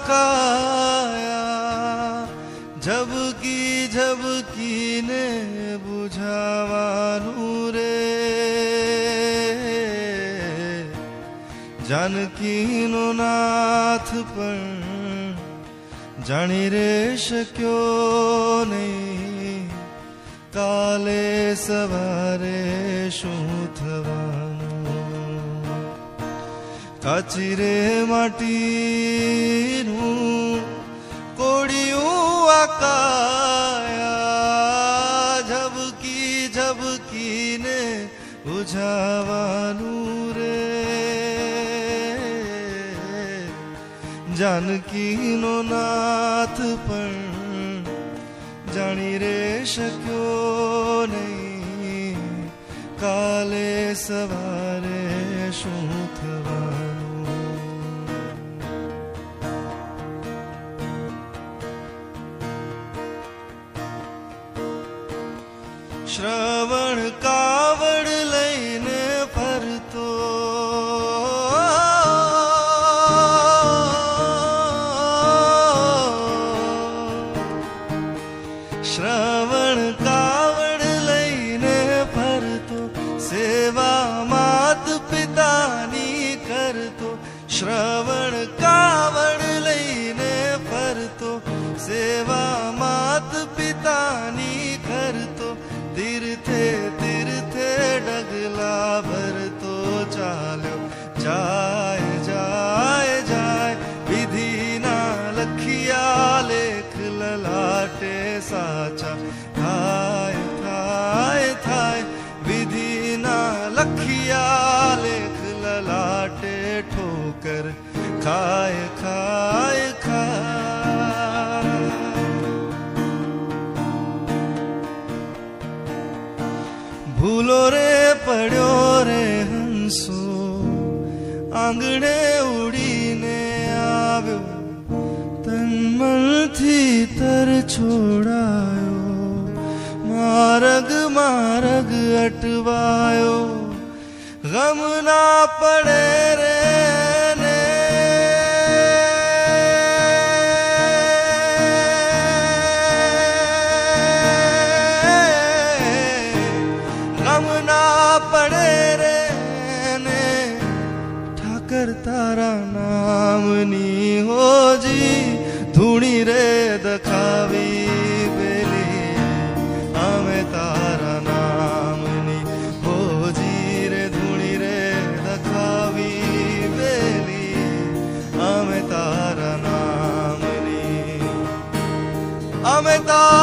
કાયા ઝબકીને બુઝાવાનું રે જાનકીનો નાથ પણ જાણી રે શક્યો નહીં કાલે સવારે શું થવાનું કાચી રે માટીનું કોડિયું આકાયા ઝબકીને બુઝાવાનું રે જાનકીનો નાથ પણ જાણી રે શક્યો નહીં કાલે સવારે શું થવાનું શ્રવણ કાવડ લઈને ફરતો શ્રવણ કાવડ લઈને ફરતો સેવા માત પિતાની કરતો શ્રવણ કાવડ લઈને ફરતો સેવા માત પિતાની કરતો તીર્થે ડગલા ભરતો ચાલ્યો જાય વિધિના લખિયા લેખ લલાટે સાચા થાય વિધિના લખિયા લેખ લલાટે ઠોકર ખાય ભૂલો રે પડ્યો રે હંસો આંગણે ઉડીને આવ્યો તન મનથી તર છોડાયો માર્ગ અટવાયો ગમ ના પડે રે તારા નામની હોજી ધૂણી રે દખાવી પેલી અમે તારા નામની હોજી રે ધૂણી રે દખાવી પેલી અમે તારા નામની અમે તારા